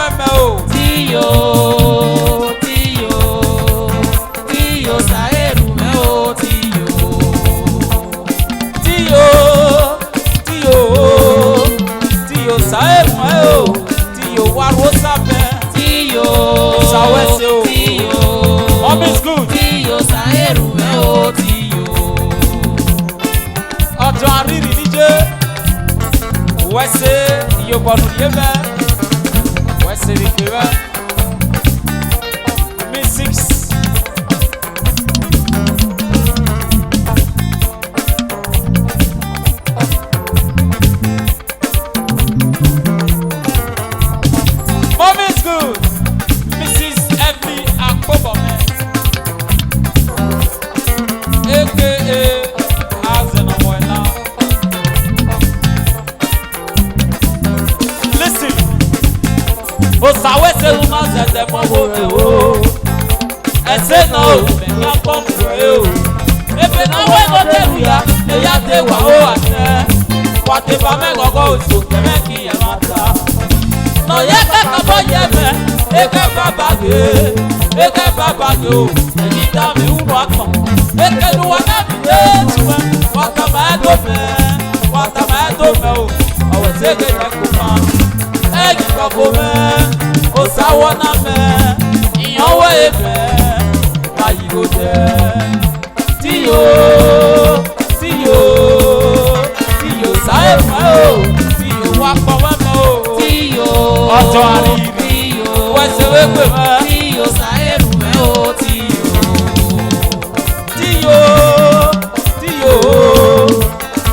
weme o. Tiyo saeru me o tiyo. Tiyo saeru me o. Tiyo warosa me. Tiyo Sawese o. Tiyo Mom is good. Tiyo saeru me o tiyo. Ọjọ́ àrírí níjẹ́. Wẹ́sẹ̀ ìyókòrò yé bẹ́. Wẹ́sẹ̀ ìgbé bẹ́. Mi 6. Mom is good. Mrs. Emily Akpobome. AKA Azenomoela. Listen. Osawese uma zete mobile o. Ese na o me na pomwe o. Ebe na we no teru ya, e ya te wa o ate. Wa te ba me gogo so keme ki e mata. No ye ka bo ye me, e ka baba ge o. E ni da mi u ro kan. E ke lu wa na mi e tuwe. Wa ta ma do me o. Awo se ke ta ko ma. E ki ko ko me. O sa wo na me. Iyan we e me. Na yi go je. Tiyo sa e me o. Tiyo wa po we me o. Tiyo Ọjọ́ àrírí. Wẹ́sẹ̀ wẹ́pẹ̀ me. Tiyo saeru me o tiyo.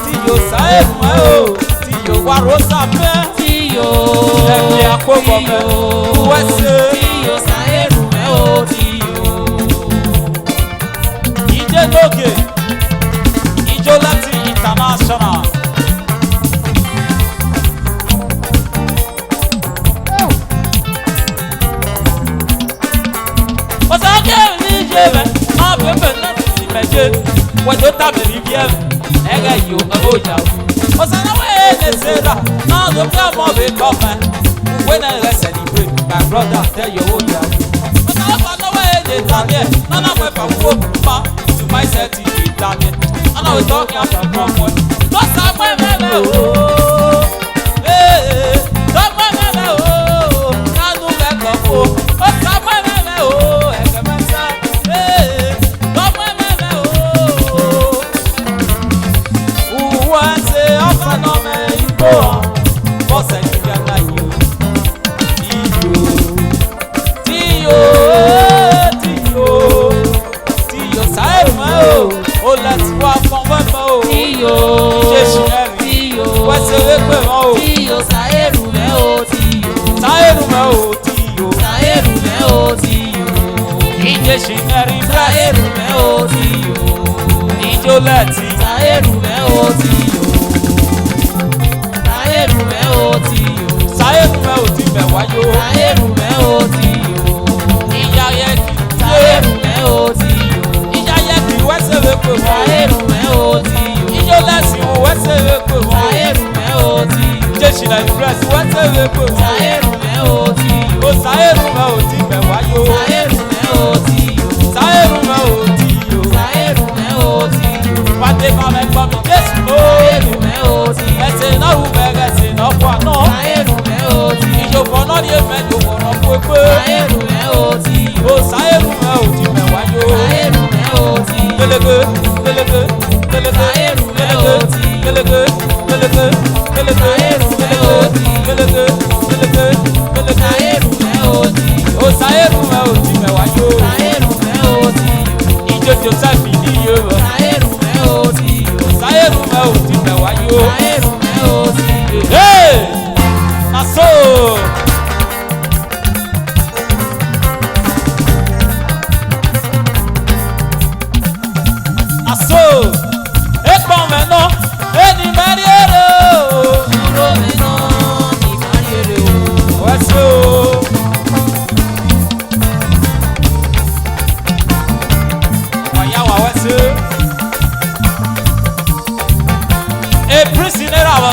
Tiyo saeru me o. Tiyo warosa me. Tiyo Ẹ̀mí àkókò me. Wẹ́sẹ̀. Tiyo saeru me o tiyo. Ìjẹ́ lóge. Ìjọ láti international. Ọ̀sánjẹ́ ìdíje rẹ̀ máa bẹ̀bẹ̀ láti ìmẹ̀jẹ̀. Wẹ̀jọ́ tàbí bíbí ẹ̀rẹ̀ ẹ̀rẹ̀ yìí ó ẹ̀rọ ìjà o. Ọ̀sánwó ẹ̀ lè ṣe rà náà ló bí ọmọ mi kọ́ mẹ́. When I celebrate, my brother tell you ó yà o. Ọ̀sánwó ẹ̀ lè tàbí ẹ̀ nánà pẹ̀ fà wó pa to my set ìdí tàbí ẹ̀. Nánà wẹ̀ tọ́kì àfàgbọ́n mọ́ ẹ̀. Lọ́sàgbẹ́ mẹ́rẹ̀ o. Lọ́gbẹ́ mẹ́rẹ̀ o. Kánú lẹ́kọ̀ọ́ o. Ọ̀sàgbẹ́ mẹ́rẹ̀ o. Ẹ̀kẹ́ mẹ́ta. Lọ́gbẹ́ mẹ́rẹ̀ o. Uwe ṣe ọ̀fẹ́ náà mẹ́ igbó hàn. Bọ́sẹ̀ ní yàrá yìí o. Tiyo sáyẹ̀rù mẹ́ o. Ó lẹ́tí wá fọ́n wẹ́ mẹ́ o. Tiyo Jésù ẹ̀rìn. Wẹ́sẹ̀ wẹ́pẹ̀ mọ́ o. Tiyo saeru me o tiyo. Sáyẹ̀rù mẹ́ o. Tiyo. Saeru me o tiyo. Ìjésù ẹ̀rìn bẹ́ẹ̀. Saeru me o tiyo. Ìjó lẹ́tí. Saeru me o tiyo. Saeru me o tiyo. Sáyẹ̀rù mẹ́ o ti bẹ̀ wáyé o. Saeru me o tiyo. Ìyá yẹ kì í. Saeru me o tiyo. Ìyá yẹ kì í wẹ́sẹ̀ wẹ́pẹ̀ mọ́ o. Saeru me o tiyo. Ìjó lẹ́sìn o wẹ́sẹ̀ wẹ́pẹ̀ mọ́ o. Saeru me o tiyo. Jésù ẹ̀fúrẹ́sì wẹ́sẹ̀ wẹ́pẹ̀ mọ́ o. Saeru me o tiyo. O sáyẹ̀rù mẹ́ o ti bẹ̀ wáyé o. Saeru me o tiyo. Sáyẹ̀rù mẹ́ o ti yò. Saeru me o tiyo. Pàdé kàmẹ́ gbọ́ mi Jésù ló. Saeru me o tiyo. Ẹsẹ̀ náà wù bẹ̀rẹ̀ sí náà kọ́ àná. Saeru me o tiyo. Ìjòkó náà ní èfẹ́ ìjòkó náà pépé. Saeru me o tiyo. O sáyẹ̀rù mẹ́ o ti bẹ̀ wáyé o. Saeru me o tiyo. Gélégé gélégé gélégé Saeru me o tiyo. gélégé gélégé gélégé Saeru me o tiyo. gélégé gélégé gélégé. Saeru me o tiyo. O sáyẹ̀rù mẹ́ o ti bẹ̀ wáyé o. Saeru me o tiyo. Ìjòjò sáfì ní iye rẹ̀. Saeru me o tiyo. Sáyẹ̀rù mẹ́ o ti bẹ̀ wáyé o. Saeru me o tiyo. Hey! Na so! Na so! Ekpọ̀n mẹ́nà, ẹni mẹ́rin èrè o. Dúró mi náà ní Máyèrè o. Wẹ́sẹ̀ o. Ọ̀yá wa wẹ́sẹ̀. Èpírísì náírà wa.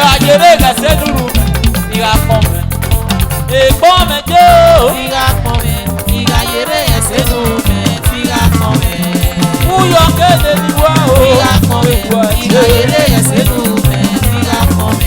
ayere gase nuru iga kome egbo me jo iga kome iga yere ese nu me iga kome uyo kede niwa o iga kome iga yere ese nu me iga kome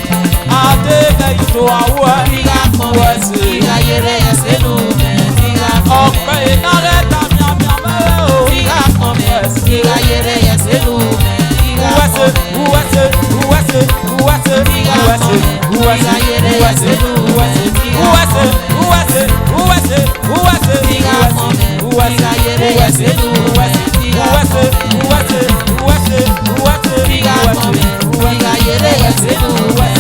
ade ga ito awo iga kome iga yere ese nu me iga kome ọpẹ inare ta miamia mere o iga kome iga yere ese nu me iga uwese kome uwese uwese uwese iga uwese kome uwese iga yere ese nu me iga uwese kome uwese uwese uwese iga kome iga yere ese nu me iga uwese kome uwese uwese uwese iga kome iga yere ese nu me